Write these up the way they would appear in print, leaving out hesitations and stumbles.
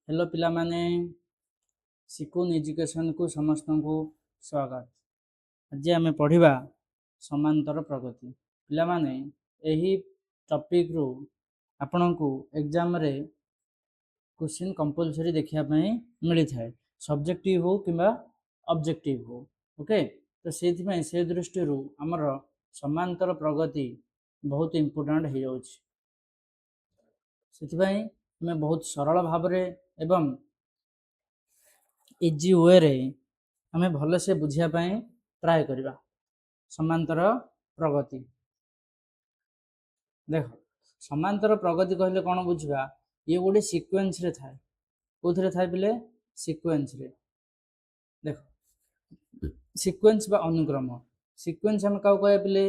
Hello पिला माने सिकुन education को समस्त को स्वागत। आज आम पढ़ा समांतर प्रगति पिला माने यही टॉपिक रु आपण को एग्जाम रे क्वेश्चन कंपलसरी देखापी मिली थाए सब्जेक्टिव हो कि ऑब्जेक्टिव हो। ओके तो से दृष्टि आमर समांतर प्रगति बहुत इम्पोर्टेंट हो जाउछि। से आम बहुत सरल भाव एवं इजी वे रे आम भलसे बुझापी ट्राए करवा। समांतर प्रगति देख समांतर प्रगति कहले कौन बुझा ये गोटे सिक्वेन्स रे थाए कौन थाए पिले सिक्वेन्स रे देख सिक्वेन्स बा अनुक्रम सिक्वेन्स आम क्या कह पिले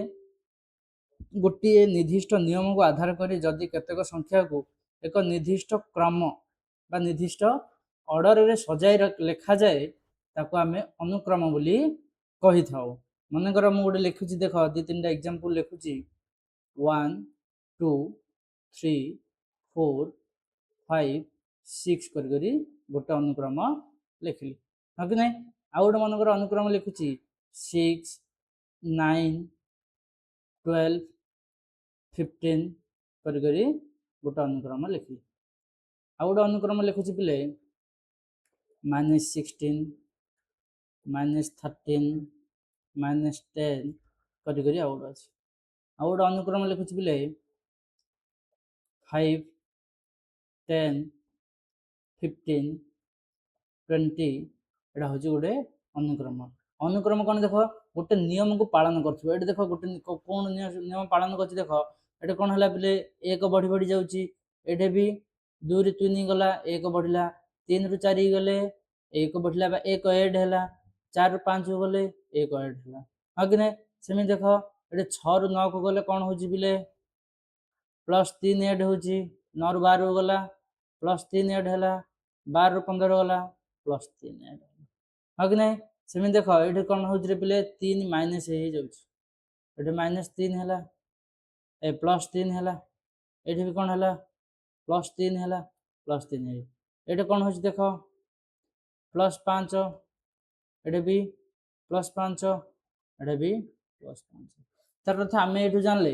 गोटे निर्दिष्ट नियम को आधार कर जदि केतेक संख्या को एक निर्दिष्ट क्रम बा निर्दिष्ट ऑर्डर रे सजाई लिखा जाए ताको आमे अनुक्रम बोली कही थाओ। मनकर मु गोटे लिखुची देख दि तीन टा एग्जांपल लिखुची 1 2 3 4 5 6 करी गोटे अनुक्रम लिखली हाँ कि नहीं। आउ गोटे मनकर अनुक्रम लिखुची 6 9 12 15 करी गोटे अनुक्रम लिखली। आउ गोटे अनुक्रम लिखुची पिले -16 -13 -10 करी आउ गोटे अच्छी आउ गोटे अनुक्रम लिखुची पिले 5 10 15 20 एटा हूँ गोटे अनुक्रम। अनुक्रम कौन देख गोटे नियम को पालन कर देख गोटे कौन नियम पालन कर देख ये कौन है पिले 1 बढ़ी बढ़ी जाऊँगी ये भी 2 ରୁ 3 गला 1 बढ़ला 3 ରୁ 4 गले 1 बढ़ला 1 ऐड है 4 ରୁ 5 गले 1 ऐड है हाँ कि नहीं। सेमि देख ये 6 ରୁ 9 को गले कौन हो +3 ऐड हो 9 ରୁ 12 गला +3 ऐड है 12 ରୁ 15 गला +3 ऐड हाँ कि नहीं। सेमि देख ये कौन हो पिले 3 माइनस हो जाए -3 है +3 है ये भी कौन है +3 है +3 है ये कौन हो देख +5 ये भी +5 ये भी +5 तार अर्थ आम ये जानले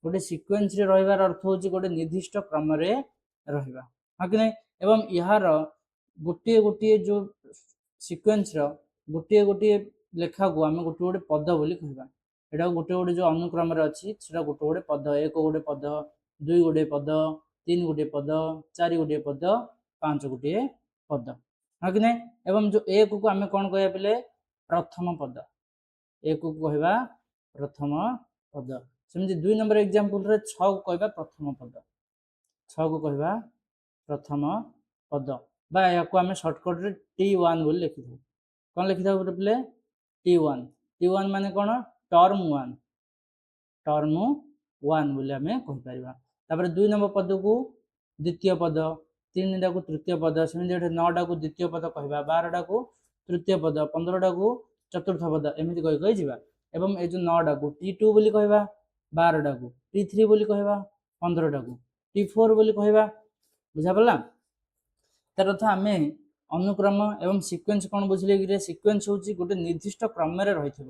गोटे सिक्वेन्स रे रहिबार अर्थ हूँ गोटे निर्दिष्ट क्रम रे रहिबा हाँ कि नहीं। एवं यार गोटे गोटे जो सिक्वेन्स गोटे गोटे लेखा को आम गोटे गोटे पद बोली कहबा एटा गोटे गोटे जो अनुक्रम रे अछि सेटा गोटे गोटे पद 1 गोटे पद 2 गोटे पद 3 गोटे पद 4 गोटे पद 5 गोटे पद हाँ कि नहीं। एवं जो 1 को आम कौन कह पिले प्रथम पद 1 को कहबा प्रथम पद सेमती 2 नंबर एग्जांपल रे 6 को कहबा प्रथम पद 6 को कहबा प्रथम पद बा या को आम शॉर्टकट रे T1 बोली लिखि दो कौन लिखि दो पिले T1 माने कौन टर्म 1 बोली आम कहि परिबा। तापर 2 नंबर पद को द्वितीय पद 3 टा को तृतीय पद सेमती 9 टा को द्वितीय पद कहबा 12 टा को तृतीय पद 15 टा को चतुर्थ पद एमती कहि जिबा। एवं ए जो 9 टा को T2 बोली कहबा 12 टा को T3 बोली कहबा 15 टा को T4 बोली कहबा बुझा पड़ला। तार अर्थ आम अनुक्रम एवं सिक्वेन्स कौन बुझले कि सिक्वेन्स हूँ गोटे निर्दिष्ट क्रम रे रही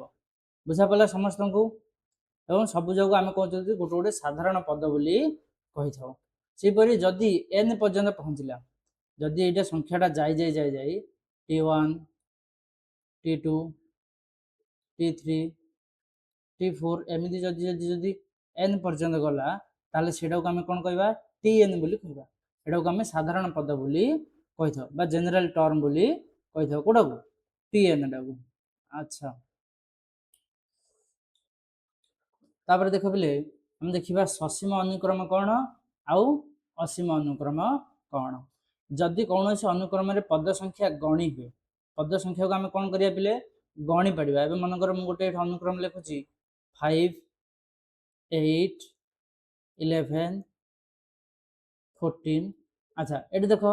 बुझा पड़ा समस्त को एवं सब जगह आम कहते गोटे गोटे साधारण पद बोली कही था। सेपरी जदि n पर्यंत पहुँचला जदि ये संख्याटा जाई जाई जाई जाई T1 T2 T3 T4 एमती जदि जदि n पर्यंत गला ताले सेटा को आम कौन कहबा Tn बोली कहबा एटा को आम साधारण पद बोली कही था बा जनरल टर्म बोली कही था कोटा को Tn टा को। अच्छा तापर देख पिले हम देखिबा ससीम अनुक्रम कौन आउ असीम अनुक्रम कौन। जदि कौन से अनुक्रम रे पद संख्या गणी हुए पद संख्या को आम कौन करिया पिले गणी पड़िबा। एबे मनकर मु गोटे अनुक्रम लिखुची 5 8 11 14 अच्छा ये देख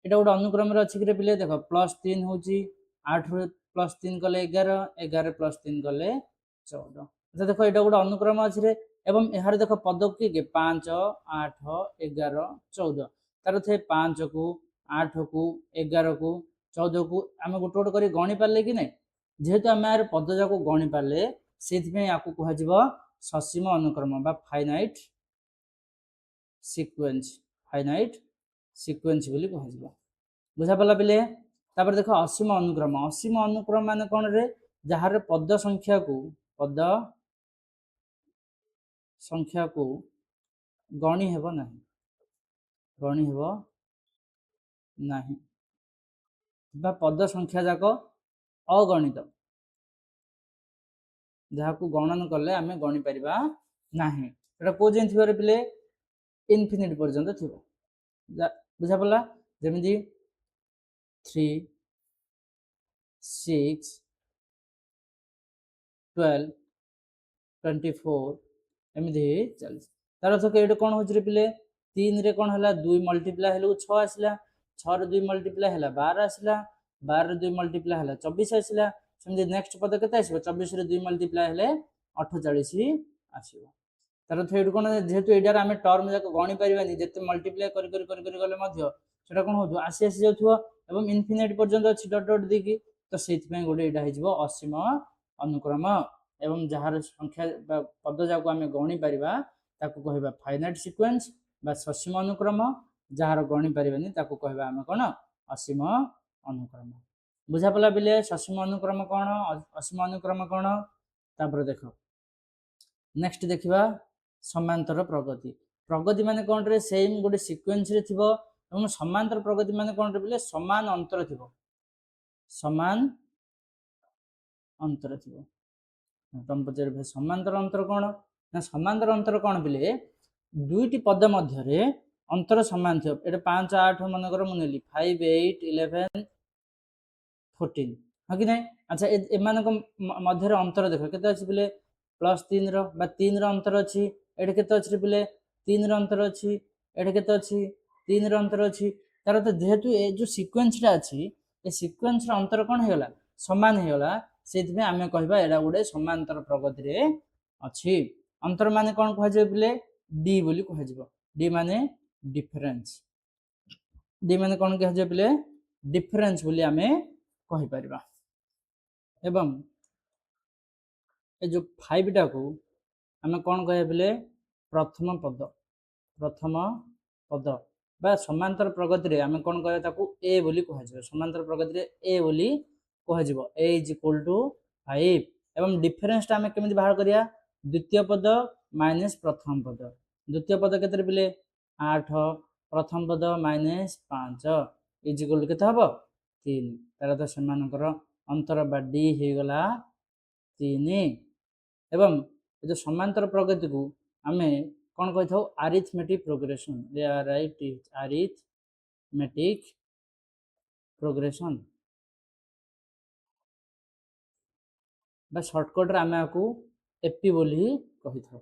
ये गोटे अनुक्रम रे अच्छी पिले देख +3 हूँ 8 रू +3 कले 11 11 +3 कले 14 अच्छा देख ये गोटे अनुक्रम अच्छे एवं यार देख पद किए 5 8 11 14 तार थे 5 को 8 को 11 को 14 को आम गोटे गोटे कर गणी पारे कि नहीं जेहेतु आम यार पद जाक गणी पारे से कह ससीम अनुक्रम बा फाइनाइट सीक्वेंस फाइनाइट सीक्वेंस बोली कह बुझा पड़ा पिले तापर देख असीम अनुक्रम मान कौन रे जार पद संख्या को गणी हेब नहीं गणी हेब नहीं बा पद संख्या जाक अगणित जहाँ को गणन कले आम गणी पारिबा नहीं एटा को जेन थिबार पिले इनफिनिट पर्यंत थिबो बुझा पड़ा जमी 3 6 12 24 एमती चली तार अर्थ ये कौन हो पिले 3 रे कौन है 2 मल्टीप्लाई हेल्ला 6 आसला 6 2 मल्टीप्लाई है 12 आसला 12 2 मल्टीप्लाई है 24 आसला सेमती नेक्स्ट पद के 24 रे 2 मल्टीप्लाई है 48 आसो तार अर्थ ये कौन जेहेतु यार आम टर्म जाक गणी पारानी जिते मल्टीप्लाई गले सेटा कौन हो आसी आसी जाऊ इनफिनिट पर्यंत अच्छी डट डट देकी तो से गोटे यहाँ असीम अनुक्रम एवं जार संख्या पद जाक आम गणी पारिबा ताकू कहबा फाइनाइट सीक्वेंस बा ससीम अनुक्रम जार गणी पारिबानी ताकू कहबा आम कौन असीम अनुक्रम बुझा पड़ा पिले ससीम अनुक्रम कौन असीम अनुक्रम कौन तापर देख नेक्स्ट देखा समांतर प्रगति प्रगति माने कौन रे सेम गोटे सीक्वेंस रे थिबो एवं समांतर प्रगति माने कौन रे पिले समान अंतर थिबो समान अंतर थिबो तुम पचार भाई समांतर अंतर कौन ना समांतर अंतर कौन पिले दुईटी पद मध्य अंतर समान थी ये 5 8 मनकर मुझे 5 8 11 14 हाँ कि नहीं अच्छा एम मध्य अंतर देख के पिले +3 3 अंतर अच्छी ये के पिले 3 अंतर अच्छी ये के 3 अंतर अच्छी तार तो जेहेतु ये जो सीक्वेंसटा अच्छी ये सीक्वेंस अंतर कौन होगा सामान होगा से आम कहवा यहाँ गोटे समांतर प्रगति रे अच्छी अंतर माने कौन कह पिले डी बोली कह डी माने डिफरेंस डी माने कौन कह पिले डिफरेंस बोली आम कहि परिबा एवं ये जो 5 टा को आम कौन कह पिले प्रथम पद बा समांतर प्रगति रे आम कौन कह ताकू ए बोली कह समांतर प्रगति रे ए बोली कह ए इज इक्वल टू 5 एवं डिफरेंस आम केमी बाहर करिया द्वितीय पद माइनस प्रथम पद द्वितीय पद के पिले 8 प्रथम पद -5 इज इक्वल टू के हम 3 तार तो सेमानकर अंतर बा डी हो गला 3 एवं जो समांतर प्रगति को आम कौन कही था अरिथमेटिक प्रोग्रेशन अरिथमेटिक प्रोग्रेशन बा सर्टकट आम आपको एपी बोली कही था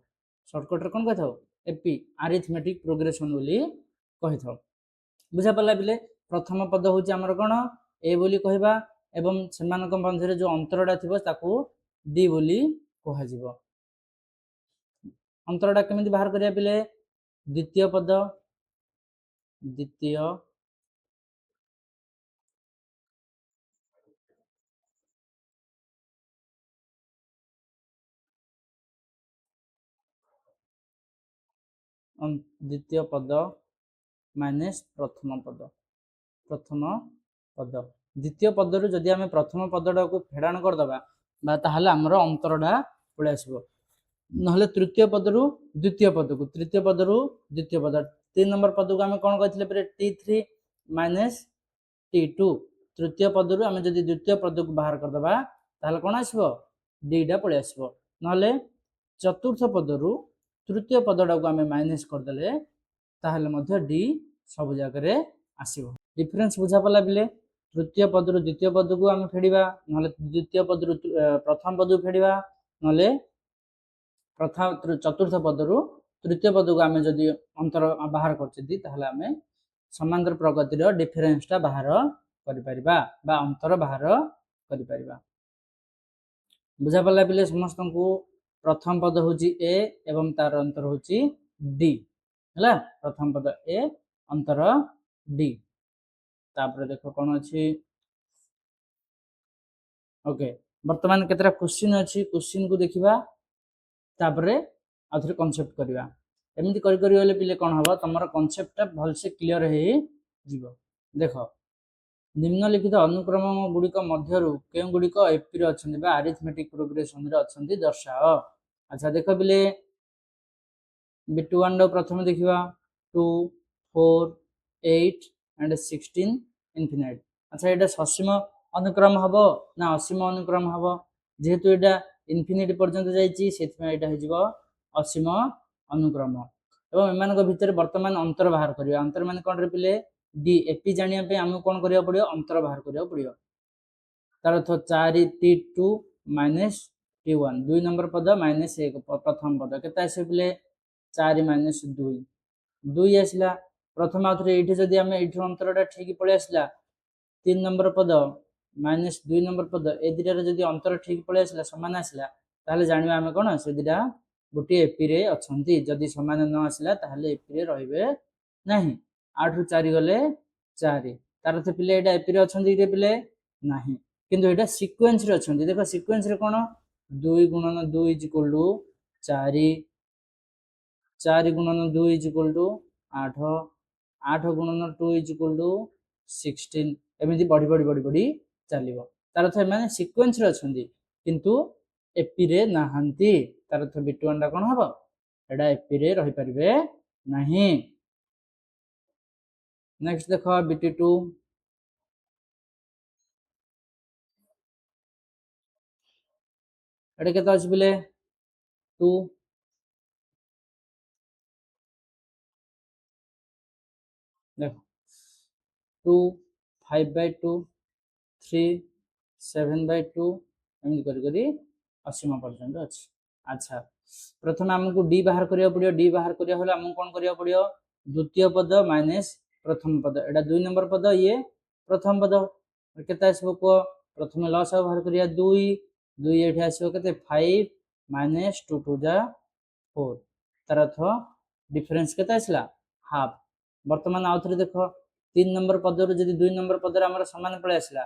सर्टकट कौन कही था एपी अरिथमेटिक प्रोग्रेशन बोली कही था बुझा पड़ा पिले प्रथम पद हूँ आमर कौन ए बोली कहबा एवं सेमानक मध्य जो अंतरटा थी ताकू डी बोली कह अंतरटा केमिति बाहर करिया पिले द्वितीय पद द्वितीय द्वितीय पद माइनस प्रथम पद द्वितीय पद रु जदि आम प्रथम पदटा को फेड़ाण करदे ताहले आमर अंतरटा पलि आसो ना तृतीय पद रु द्वितीय पद को तृतीय पद रु द्वितीय पद 3 नंबर पद को आम कौन कहते T3 माइनस T2 तृतीय पद रु आम जदि द्वितीय पद को बाहर करदे ताहले कौन आसो डीटा पलि आसो ना चतुर्थ पद रु तृतीय पदटा को आम माइनस करदे ताहले डी सब जगह आसो डिफरेंस बुझा पड़ा पिले तृतीय पद रु द्वितीय पद को आम फेड़ा ना द्वितीय पद रु प्रथम पद को फेड़ा ना प्रथम चतुर्थ पद रु तृतीय पद को आम जदि अंतर बाहर कर समांतर प्रगतिर डिफरेंसटा बाहर कर अंतर बाहर कर बुझा पड़ा पिले समस्त को प्रथम पद हूँ ए एवं तार अंतर हूँ डी है प्रथम पद ए अंतर डी तापर देखो कौन अच्छी ओके बर्तमान केतरा क्वेश्चन अच्छी क्वेश्चन को देखा तापर आउे कनसेप्ट करवा एमती कर पिले कौन हम तुम कनसेप्टा भलसे क्लीयर हो देख निम्नलिखित अनुक्रम गुड़िक मध्य के गुड़िक एपी अच्छा आरिथमेटिक प्रोग्रेसन अच्छा दर्शाओ अच्छा देख पिले B21 प्रथम देखा 2 4 8 एंड 16 इनफिनाइट अच्छा यहाँ ससीम अनुक्रम हम ना असीम अनुक्रम हम जेहेतु यहाँ इनफिनिट पर्यंत जाइए असीम अनुक्रम एवं एम भितर बर्तमान अंतर बाहर करवा अंतर मान कौन रे पिले डी एपी जानापी आमको कौन करा पड़ो अंतर बाहर करा पड़ो तार अर्थ 4 T2 माइनस T1 2 नंबर पद माइनस 1 प्रथम पद के पिले 4 माइनस 2 2 आसला प्रथम आउे ये जदि आम ये अंतरटा ठीक पलि आसला 3 नंबर पद माइनस 2 नंबर पद ए दुटार जदि अंतर ठीक पलि आसला सामान आसला ताहले जानिबा आमे कोन से दुटा गोटे एपी रे अछंती जदि समान न आसला ताहले एपी रे रहिबे नाही 8 रु 4 गले 4 तार अर्थ पिले एटा एपी रे अछंती रे पिले नाही किंतु एटा सीक्वेंस रे अछंती देखो सीक्वेंस रे कोन 2 गुणन 2 4 4 गुणन 2 8 8 गुणन 2 16 एमती बढ़ी बढ़ी बढ़ी बढ़ी चलो तार अर्थ एम सीक्वेंस रे अछंती किंतु एपी रे नाहंती तार अर्थ B21 टा कोन हबो एडा एपी रे रहि परिबे नाही नेक्स्ट देखो BT2 एडे केता अछि बिले 2 देखो 2 5/2 3 7/2 एमती करी असीम पर्यंत अच्छी अच्छा प्रथम आमको डी बाहर करिया पड़ियो डी बाहर करिया होले आमको कोन करिया पड़ियो द्वितीय पद माइनस प्रथम पद एटा 2 नंबर पद ये प्रथम पद केते आसबो को प्रथम लॉस बाहर करिया 2 2 एठी आसबो केते 5 माइनस 2 2 जा 4 तार अर्थ डिफरेंस केते आसला हाफ वर्तमान आउथरे देखो 3 नंबर पद रो जदि 2 नंबर पद रे हमर समान पळे आसला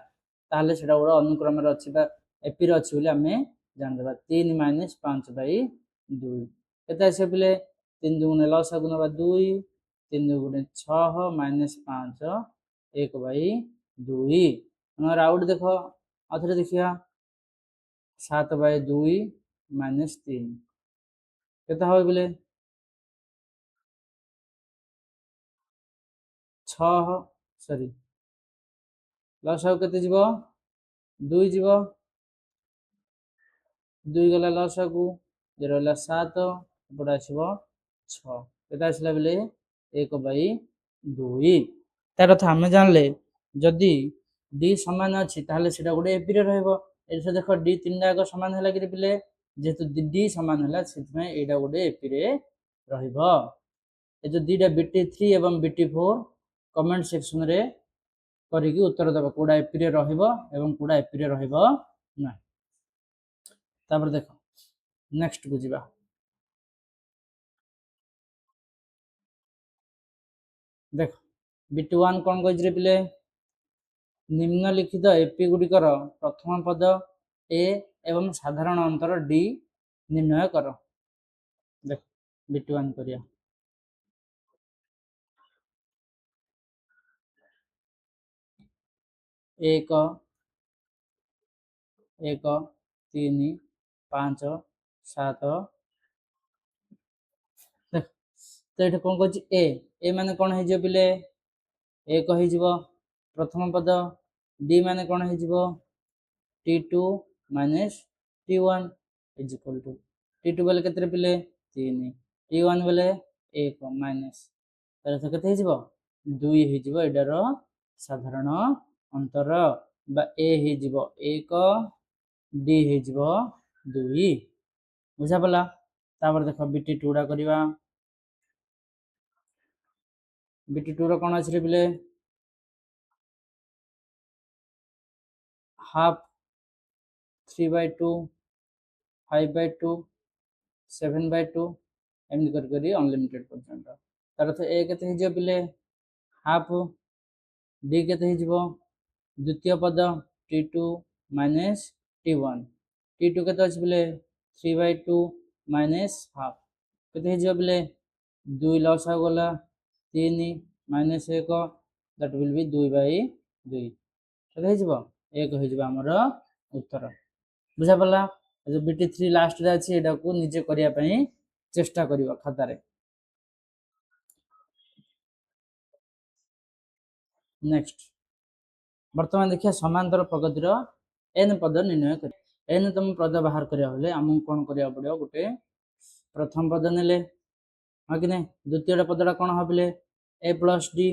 ताहले सेटा गोडा अनुक्रम रे अछि बा एपी रे अछि बोले हमें जान देबा 3 माइनस 5/2 केते आसे पिले 3 दुगुणे लॉस गुणवा 2 3 दुगुणे 6 माइनस 5 1/2 हमर आउट देखो आथरे देखिया 7/2 माइनस 3 केते होय बिले 6 सॉरी लॉस आउ केते जीवो 2 जीवो 2 गला लॉस आगु जे रहला 7 एपटे आसीबो 6 केते आसला बिले 1/2 तार अर्थ आमे जानले जदि डी समान अछि ताहले सेटा गोटे एपी रे रहइबो एसे देखो डी तीनटा को समान हला कि पिले जेतु डी समान हला सेतमे एटा गोटे एपी रे रहइबो ए जो दीटा BT3 एवं BT4 कमेंट सेक्शन रे करिकि उत्तर देबो कोडा एपी रे रहइबो एवं कोडा एपी रे रहइबो ना तापर देखो नेक्स्ट बुझिबा देखो BT1 कोन कहि रे पिले निम्नलिखित एपी गुड़िकर प्रथम पद ए एवं साधारण अंतर डी निर्णय कर देख B21 करिया 1 1 3 5 7 देख तो ये कौन कह ए माने कौन हो पिले 1 हो प्रथम पद डी माने कौन हो T2 minus T1 is equal to T2 बेले केते पिले 3 T1 बेले 1 माइनस तार अर्थ केते हो 2 हो एडार साधारण अंतर बा ए हो 1 डी हो 2 बुझा पला तापर देखो BT2 डा करबा BT2 रो कोन अछि रे पिले हाफ 3/2 5/2 7/2 एमती करी अनलिमिटेड पर्यंत तार अर्थ ए केते हो पिले हाफ डी केते हे जिवो द्वितीय पद t2 माइनस t1 t2 केते अछि बिले 3/2 माइनस हाफ केते हे जिवो बिले 2 लॉस हो गला 3 माइनस 1 दैट विल बी 2/2 केते हे जिवो 1 हे जिवो हमर उत्तर बुझा पड़ला जो BT3 लास्ट रे अछि एडा को निजे करिया पई चेष्टा करियो खाता रे नेक्स्ट वर्तमान देखिए समांतर प्रगतिर n पद निर्णय कर n तुम पद बाहर करिया होले हमु कोन करिया पड़ियो गुटे प्रथम पद नेले हा कि नहीं द्वितीय पदटा कोन हबले a plus d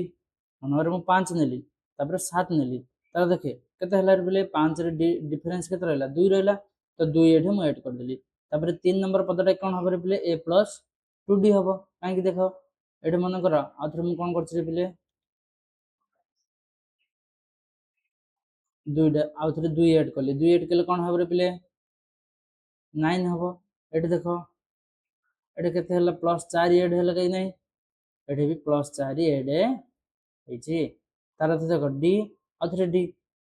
मनोर मु 5 नेली तापर 7 नेली तार देखे केते हला बोले 5 रे डिफरेंस केते रहला 2 रहला तो 2 एठे मु ऐड कर देली तापर 3 नंबर पदटा कोन हबरे बोले a plus 2d हबो काहे कि देखो एठे मन करा आथरे मु कोन करछि बोले 2 आउ थरे 2 ऐड करली 2 ऐड केले कोन हबरे बोले 9 हबो एठे देखो एठे केते हला प्लस 4 ऐड हला कि नहीं एठे भी प्लस 4 ऐड ହେଇଛି ତାର ତ ଦେଖ d ଆଉ ଥରେ d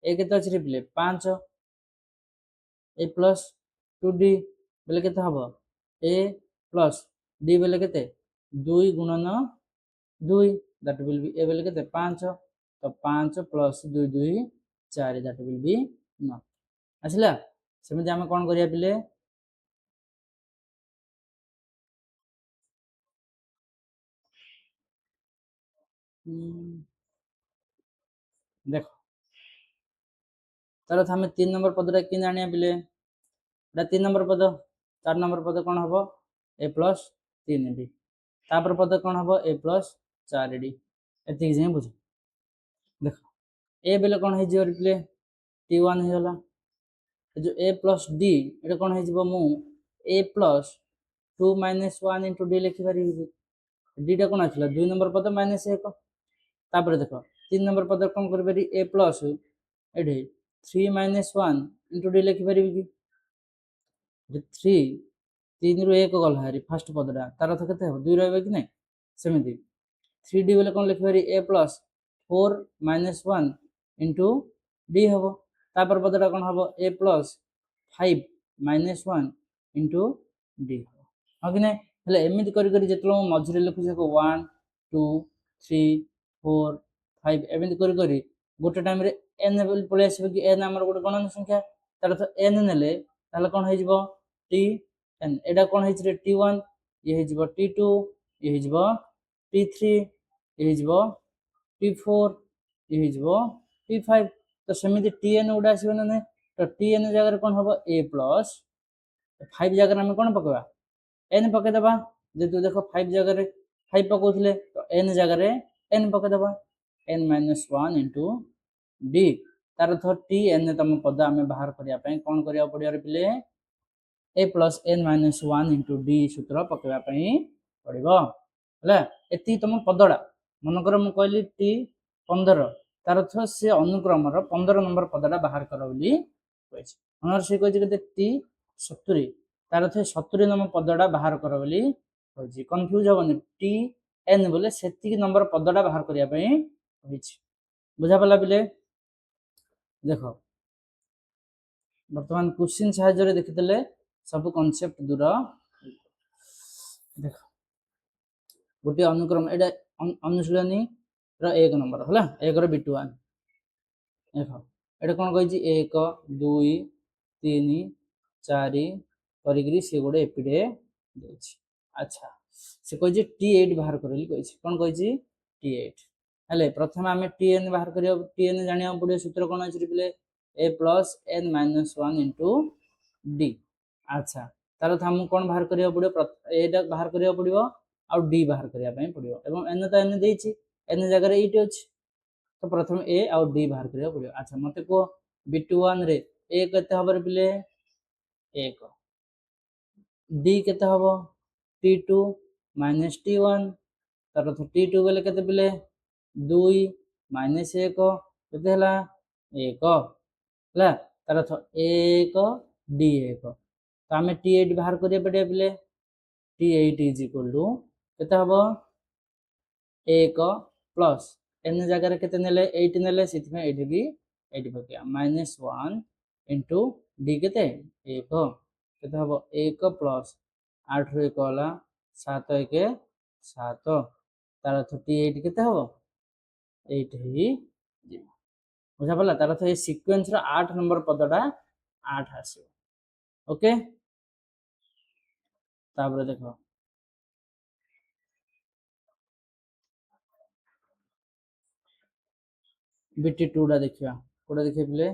a କେତେ ଅଛି ରେ ପିଲେ 5 a plus 2d ବେଲେ କେତେ ହବ a plus d ବେଲେ କେତେ 2 ଗୁଣନ 2 that will be a ବେଲେ କେତେ 5 ତ 5 plus 2 2 4 that will be 9 ଆସିଲା ସେମିତି ଆମେ କଣ କରିବା ପିଲେ देख तार हमें 3 नंबर पदटा कि जानिया पिले 3 नंबर पद 4 नंबर पद कौन हम a प्लस 3d तापर पद कौन हम a प्लस 4d एति जे बुझ देख a बेले कौन है जियो रिप्ले t1 हे होला जो a प्लस d एटा कौन है जिवो मु a plus 2 minus 1 into d लिखि पारि d टा कौन आछला 2 नंबर पद माइनस 1 तापर देखो 3 नंबर पद कौन कर पारि a प्लस एठे 3 माइनस 1 into d लिखि पारि कि 3 3 रु 1 गल हारी फर्स्ट पदटा तार अर्थ केते हो 2 रहबे कि नहीं सेमिति 3d बेले कोन लिखि पारि a plus 4 minus 1 into d हबो तापर पदटा कोन हबो a plus 5 minus 1 into d हो कि नहीं हेले एमिति करि करि जेतलो मझरे लिखु जे 1 2 3 4 5 एमिति करि करि गोटे टाइम रे n पळे आसीबे कि n हमर गोटे गणन संख्या तार अर्थ n नेले ताले कोन हे जिवो t n एडा कोन हे रे t1 ये हे जिवो t2 ये हे जिवो t3 ये हे जिवो t4 ये हे जिवो t5 तो सेमिति tn उडा आसीबे ना तो tn जगह रे कोन हबो a प्लस 5 जगह रे हम कोन पकवा n पके दबा जेतु देखो 5 जगह रे 5 पकोथले तो n जगह रे n पके दबा n - 1 into d तार अर्थ tn तम पद आमे बाहर करिया पई कोन करिया पडिया रे पिले a plus n minus 1 into d सूत्र पकेवा पई पड़िबो हला एति तम पदडा मन कर मु कहली t 15 तार अर्थ से अनुक्रम रो 15 नंबर पदडा बाहर कर बोली कहछि मनर से कहछि केते t 70 तार अर्थ 70 नंबर पदडा बाहर कर बोली कहछि कंफ्यूज होबनी t n बोले सेति नंबर पदडा बाहर करिया पई कहछि बुझा पला बिले देखो वर्तमान क्वेश्चन सहायता रे देखितले सब कांसेप्ट दूर देख गोटे अनुक्रम एटा अनुशीलनी रो 1 नंबर हला 1 रो बिटुआन देखो एटा कोन कहछि 1 2 3 4 परिग्री से गोटे एपिडे देछि अच्छा से कहछि t8 बाहर करली कहछि कोन कहछि t8 हले प्रथम हमें tn बाहर करियो tn जानिया पड़े सूत्र कोन अछि replay a plus n minus 1 into d अच्छा तार हम कोन बाहर करिया पड़ियो एटा बाहर करिया पड़ियो आ d बाहर करिया पई पड़ियो एवं n तो n देछि n जगह रे 8 अछि तो प्रथम a आ d बाहर करिया पड़ियो अच्छा मते को b21 रे a केते हबर पिले 1 d केते हबो t2 minus t1 तार अर्थ t2 बेले केते पिले 2 minus 1 केते हला 1 हला तार अर्थ 1 d1 तो हमें t8 बाहर करिया पड़िया पिले t8 is equal to केते हबो 1 प्लस n जगह केते नेले 8 नेले सिथमे एठी भी 8 पकिया -1 इंटू d केते 1 केते हबो 1 प्लस 8 रो 1 होला 7 1 7 तार 38 केते हबो 8 ही बुझा पड़ला तार तो ये सीक्वेंस रो 8 नंबर पदटा 8 आसी ओके तापर देखो BT2 टा देखिया कोडा देखिए पिले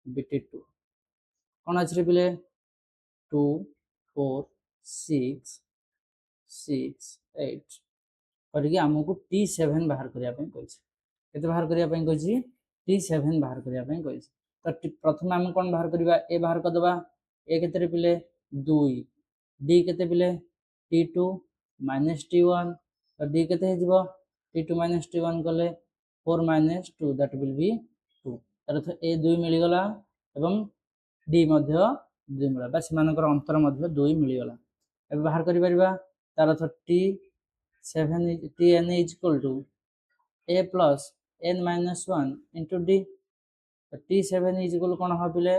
BT2 कोन अछि रे पिले 2 4 6 6 8 करके हमको T7 बाहर करिया पे कहछि केते बाहर करिया पे कहछि T7 बाहर करिया पे कहछि तो प्रथम हम कोन बाहर करबा ए बाहर कर दबा ए केते रे पिले 2 D केते पिले T2 T1 तो D केते हे जिवो T2 T1 कले 4 2 that will be 2 अर्थ ए 2 मिली गला एवं D मध्य 2 मिला बस मानकर अंतर मध्य 2 मिली गला अब बाहर करि परिबा तार अर्थ T7 Tn is equal to a plus n minus 1 into d T7 is equal कौन हम पिले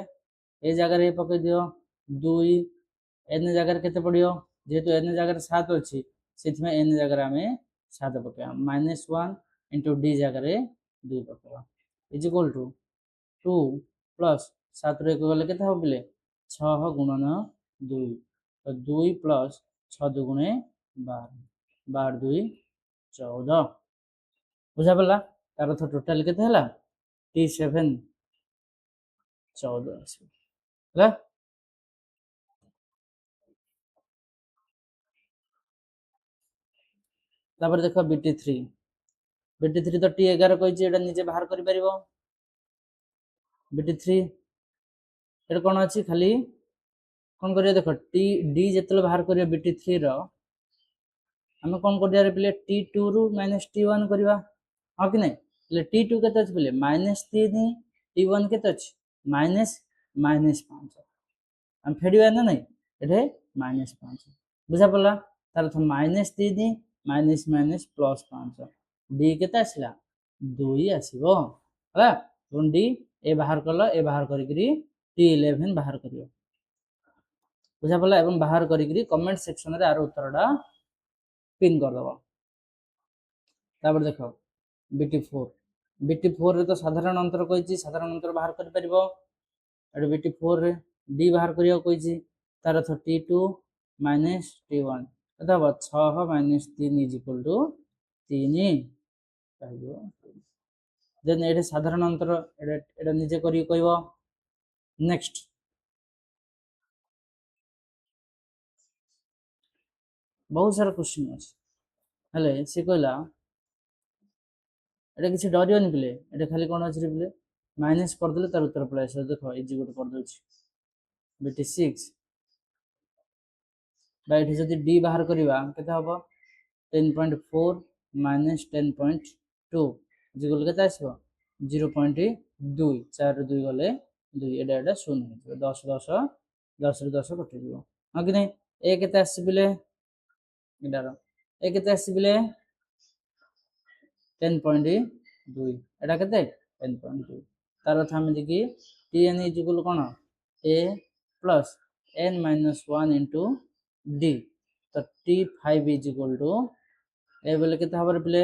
ए जगह ए पके दियो 2 n जगह केते पड़ियो जेहेतु n जगह 7 अछि सेथमे n जगह हमें 7 पके -1 into d जगह 2 पके is equal to 2 plus 7 रे को गले केते हो पिले 6 गुणन 2 तो 2 plus 6 दुगुणे 12 12 2 14 बुझा पड़ला तार तो टोटल केते हला T7 14 है तापर देखो BT3 तो T11 कहछि एटा नीचे बाहर करि परिबो BT3 एटा कोन अछि खाली कोन करिया देखो T D जेतले बाहर करिया BT3 रो हम कोन करिया रे पिले T2 रु -T1 करिवा हां कि नै ले T2 केते अछि पिले -3 T1 केते अछि -5 हम फेडिवा ना नै एठे -5 बुझा पड़ला तार अर्थ -3 -5 D केते आसिला 2 आसीबो हला कोन D ए बाहर करला ए बाहर करिकरी T11 बाहर करियो बुझा पड़ला एवं बाहर करिकरी कमेंट सेक्शन रे आर उत्तरडा पिन कर दबो तापर देखो BT4 रे तो साधारण अंतर कहछि साधारण अंतर बाहर कर परिबो एड BT4 रे D बाहर करियो कहछि तार अर्थ T2 T1 अथवा 6 -3 is equal to 3 कहबो देन एडे साधारण अंतर एडा निजे करी कहबो नेक्स्ट बहुत सारा क्वेश्चन अछि हेले से कहला एटा किछि डरियोनी पिले एटा खाली कोन अछि रे पिले माइनस कर देले तार उत्तर पळे आसे देखो इजी गोट कर दोछि BT6 बाय एठी जदि D बाहर करिवा केते हबो 10.4 -10.2 जिगल केते आसीबो 0.2 4 रे 2 गले 2 एडा एडा शून्य हो 10 10 10 रे 10 कटि दिबो हां कि नै ए केते आसी पिले एडार ए केते आसी पिले 10.2 एटा केते 10.2 तार अर्थ हम देखि Tn is equal cone a plus n minus 1 into d तो T5 is equal to ए बोले केते हबर पिले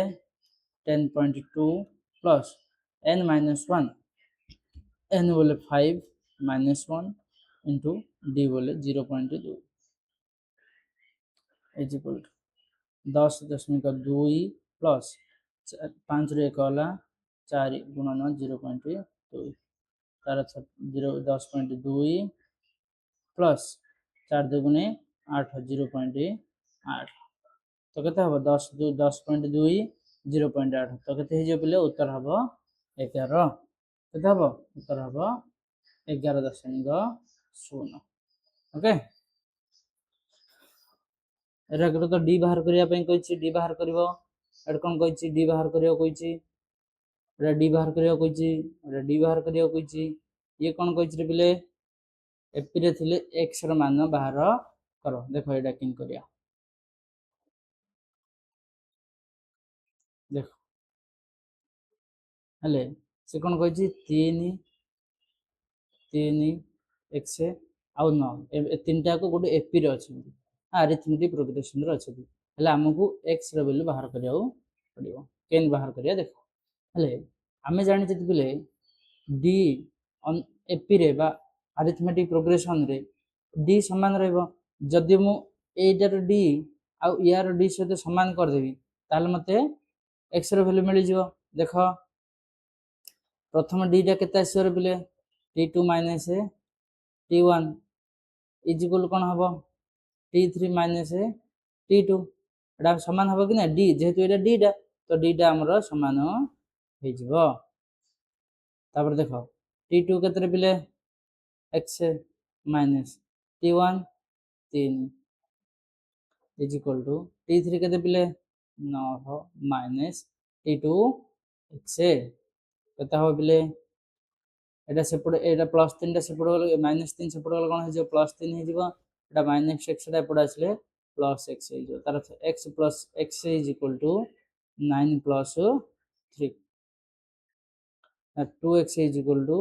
10.2 plus n minus 1 n बोले 5 minus 1 into d बोले 0.2 is equal to 10.2 plus 5 रे 1 होला 4 गुणन 0.2 तार 10.2 प्लस 4 दुगुणे 8 0.8 तो केते हबो 10.2 0.8 तो केते हे जे पिले उत्तर हबो 11 केते हबो उत्तर हबो 11.0 ओके एरा तो D बाहर करिया पे कहछि D बाहर करबो एड कोन कहछि D बाहर करियो कहछि एरा D बाहर करियो कहछि एरा D बाहर करियो कहछि ये कोन कहछि रे पिले एपी रे थिले x रो मान बाहर करो देखो एडा किन करिया देखो हेले से कौन कही 3 एक्स आउ 9 तीन टाक गोटे एपी रे अच्छे आरिथमेटिक प्रोग्रेसन रे अच्छे हेले आमको एक्स रो वैल्यू बाहर करिया पड़िबो केन बाहर करिया देखो हेले आमे जानि जतिबेले डी ऑन एपी रे बा अरिथमेटिक प्रोग्रेशन रे डी समान रहइबो जदि मु एटार डी आ यार डी सहित समान कर देबी ताले मते एक्स रो वैल्यू मिल जिवो देखो प्रथम डी टा केते आसीवर बिले t2 minus t1 is equal कोन हबो t3 माइनस t2 एटा समान हबो कि ना डी जेहेतु एटा डी टा तो डी टा हमरो समान हे जिवो तापर देखो t2 केते बिले x minus t1 3 is equal to t3 केते बिले 9 माइनस t2 x केते हो बिले एटा सेपटे एटा प्लस 3 टा सेपटे गले माइनस 3 सेपटे गले कोन हे जो प्लस 3 हे जिवो एटा माइनस x टा एपटे आसले प्लस x हे जो तार x plus x is equal to 9 plus 3 2x is equal to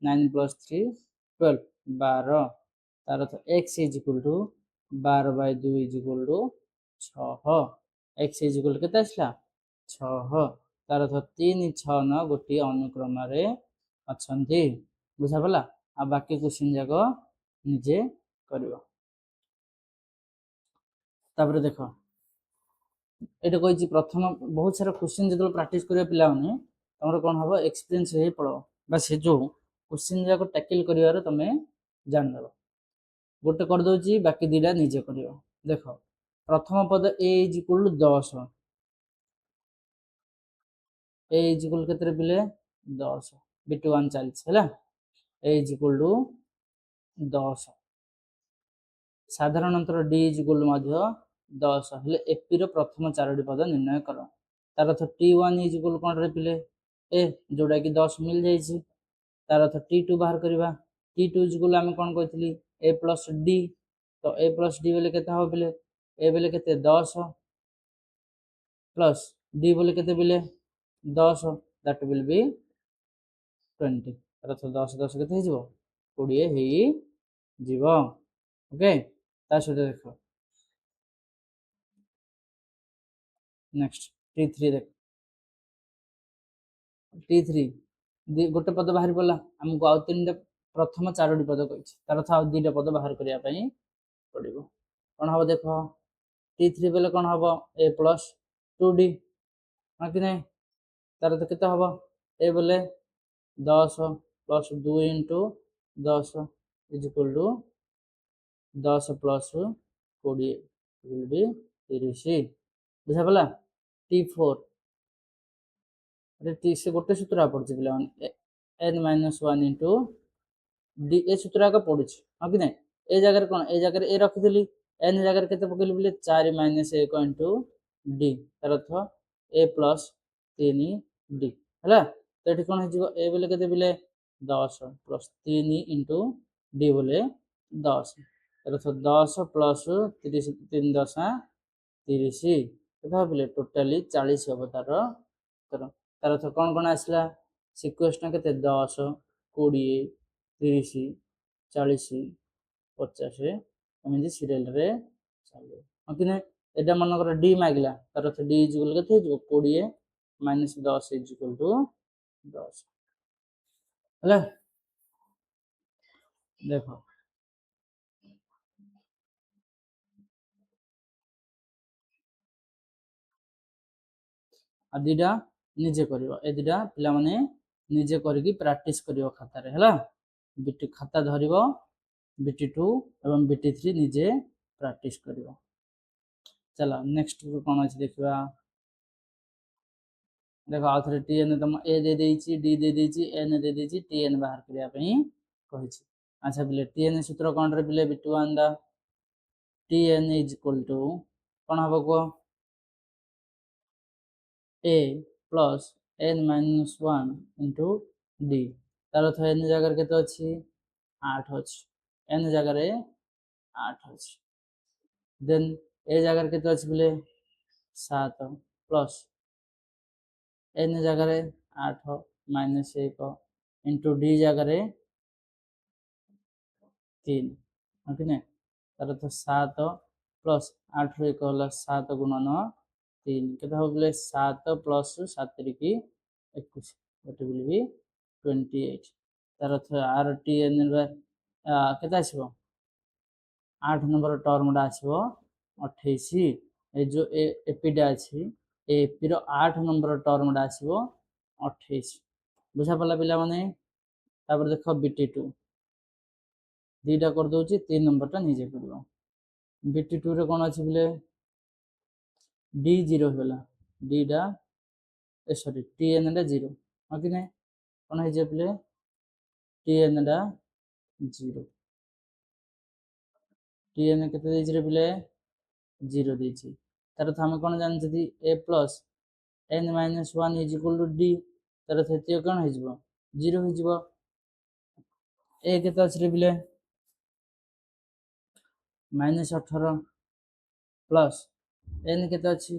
9 plus 3 12 12 तार x is equal to 12 by 2 is equal to 6 x is equal केते आसला 6 तार 3 6 9 गोटी अनुक्रम रे अछंती बुझा पला आ बाकी क्वेश्चन जाको निजे करियो तापर देखो एटा कहि प्रथम बहुत सारा क्वेश्चन जदो प्रैक्टिस करिया पिला माने तमरो कोन हबो एक्सपीरियंस हे पड़ो बा से जो क्वेश्चन जाको टैकल करिवार तमे जान दबो गोटे कर दोची बाकी दीटा निजे करियो देखो प्रथम पद a is equal to 10 a is equal केतरे पिले 10 बिट 1 चलछ हैला a इज इक्वल टू 10 साधारणतर d इज इक्वल मध्य 10 हेले एपी रो प्रथम चारोटी पद निर्णय करो तार अर्थ t1 इज इक्वल कोन रे पिले a जोडा कि 10 मिल जाई छी तार अर्थ t2 बाहर करबा t2 इज इक्वल हम कोन कहतली a प्लस d तो a प्लस d बोले केते हो पिले a बोले केते 10 प्लस d बोले केते पिले 10 दैट विल बी 20 तार अर्थ 10 10 केते हे जिवो 20 हे जिवो ओके ता सहित देखो नेक्स्ट t3 देख t3 गोटे पद बाहर पड़ा हमको आउ तीन प्रथम चारोटी पद कही तार अर्थ आउ दुईटा पद बाहर करने पड़ो कौन हम देख t3 बेले कौन हम a प्लस 2d हाँ कि नहीं तार अर्थ केते हम a बोले 10 plus 2 into 10 is equal to 10 plus 20 will be 30 बुझा पला t4 टी से गोटे सूत्र पड़छ पिला n minus 1 into D A सूत्र का पड़छ हाँ कि नहीं ए जगह कौन ए जगह ए रखिली एन जगह केते पकेली बोले 4 माइनस 1 इंटू डी तार अर्थ ए प्लस 3 डी हैला तो एठी कोन हिजो ए बोले केते बोले 10 प्लस 3 इंटू डी बोले 10 तार अर्थ 10 प्लस 30 3 10 30 केता बोले टोटली 40 हो तार तार अर्थ कौन कौन आसला सिक्वेन्स के 10 20 30 40 50 एमती सीरियल रे चलो हाँ कि एटा मनकर डी मागिला तार अर्थ डी इज इक्वल के 20 माइनस 10 इज इक्वल टू 10 है देखो आ दीटा निजे करियो ए दीटा पिला माने निजे करके प्रैक्टिस करियो खाता रे हला बीटी खाता धरिबो BT2 एवं BT3 निजे प्रैक्टिस करियो चलो नेक्स्ट कौन अछि देखबा देखो आ थरे tn तुम a दे देछि d दे देछि n दे देछि tn बाहर करिया पई कहै छी अच्छा बिले tn सूत्र कोन रे बिले बिटुआन दा tn इज इक्वल टू कोन हबो को a plus n minus 1 into d तार अर्थ n जगह केते अछि 8 अछि n जगह रे 8 अछि देन a जगह केते अछि बिले 7 प्लस n जगह रे 8 माइनस 1 इंटू डी जगह 3 ओके ना तार तो 7 प्लस 8 1 होला 7 गुणन 3 केते हो बोले 7 प्लस 7 की 21 गोटे बोले भी 28 तार तो आर टी एन केते आसीबो 8 नंबर टर्मटा आसीबो 28 ए जो एपीटा अछि एपी रो 8 नंबर टर्मटा आसीबो 28 बुझा पला पिला माने तापर देखो BT2 दुईटा कर दउची 3 नंबर टा निजे करबो BT2 रे कोन अछि बोले D0 होला D टा सॉरी TN टा 0 ओके ने कोन है जे बोले TN टा 0 TN केते देछि रे बोले 0 देछि तार तो हम कोन जान जदी a plus n minus 1 is equal to d तार थेतियो कोन हो जिवो 0 हो जिवो a केते अछि रे बोले माइनस 18 प्लस n केते अछि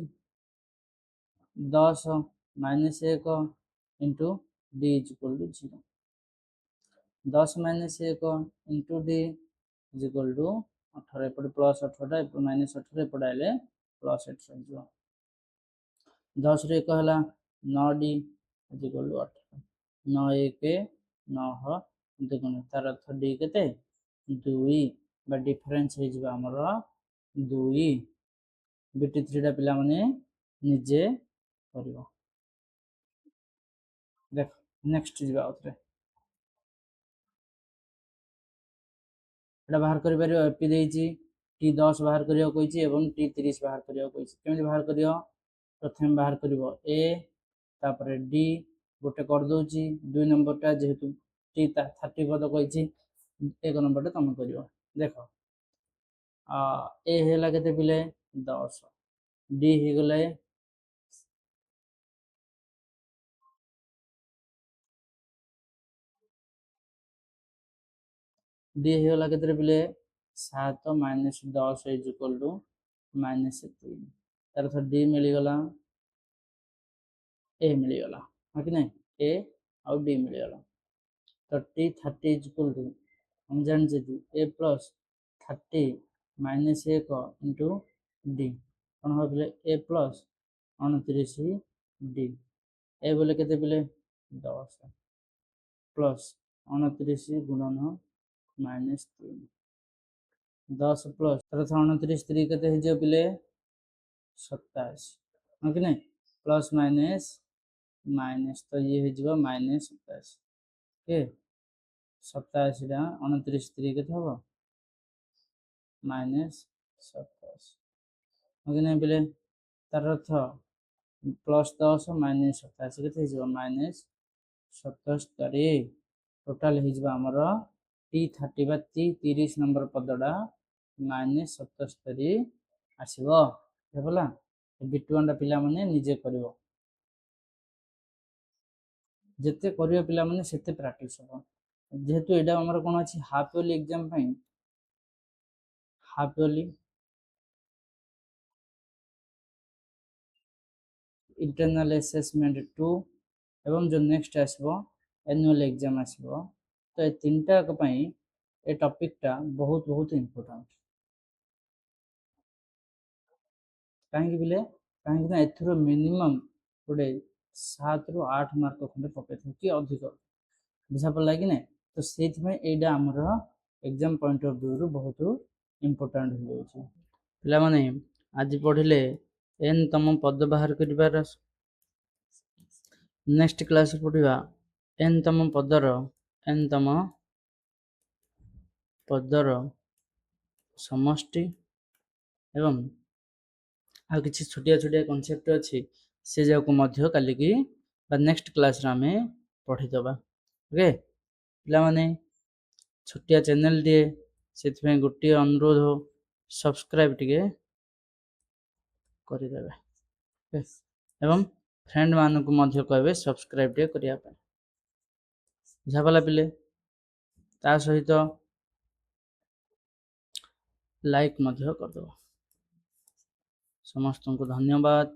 10 minus 1 into d is equal to 0 10 minus 1 into d is equal to 18 एपटे प्लस 18 एपटे माइनस 18 एपटे आले प्लस 8 हो 10 रे 1 हला 9d इज इक्वल टू 18 9 1 9 दुगुण तार अर्थ d केते 2 बा डिफरेंस हो जिबा हमर 2 BT3 टा पिला माने निजे करिवो देख नेक्स्ट जिबा उतरे एटा बाहर करि परियो एपी देइची T10 बाहर करियो कहिची एवं T30 बाहर करियो कहिची केमि बाहर करियो प्रथम बाहर करिवो A तापर D गोटे कर दउची 2 नंबर टा जेहेतु T30 पद कहिची 1 नंबर टा तुम करियो देखो A हेला केते पिले 10 D हे गले D हे गला केते पिले 7 minus 10 is equal to minus 3 तार अर्थ D मिली गला A मिली गला हा कि नहीं A और D मिली गला तो T30 इज इक्वल टू हम जान जे A plus 30 minus 1 into D कौन हो बोले A प्लस 29 D A बोले केते बोले 10 प्लस 29 गुणन माइनस 3 10 प्लस 29 3 केते हो जे बोले 27 हो कि नहीं प्लस माइनस माइनस तो ये हो जिवो माइनस 27 के 27 रा 29 3 केते होबो माइनस 27 हो कि नहीं बोले तार अर्थ प्लस 10 माइनस 27 केते हो माइनस 77 टोटाल हो जिवो हमर T30 बा T30 नंबर पदडा माइनस 77 आसीबो हेबला B21 टा पिला माने निजे करिवो जेते करियो पिला माने सेते प्रैक्टिस हो जेहेतु एडा हमर कोन अछि हाफ इयरली एग्जाम पई हाफ इयरली इंटरनल असेसमेंट 2 एवं जो नेक्स्ट आसीबो एनुअल एग्जाम आसीबो तो ए तीनटा के पई ए टॉपिक टा बहुत बहुत इंपोर्टेंट काहे बिले काहे ना एथरो मिनिमम गोटे 7 रु 8 मार्क खंडे पके कि अधिक बुझा पड़ला कि नहीं तो से एटा आमर एग्जाम पॉइंट ऑफ व्यू रु बहुत इंपोर्टेंट हो जाउची पिला माने आज पढ़िले एन तम पद बाहर करिबार नेक्स्ट क्लास पढ़िबा एन तम पदर समष्टि एवं आ किसी छोटिया छोटिया कॉन्सेप्ट अच्छी से जाको मध्य काली की बा नेक्स्ट क्लास रे हमें पढ़ी दबा ओके पिला माने छोटिया चैनल दिए से गोटे अनुरोध सब्सक्राइब टिके करदेवे एवं फ्रेंड मान को मध्य कहबे सब्सक्राइब टिके करिया पे बुझापला पिले ता सहित लाइक मध्य करदो समस्त को धन्यवाद।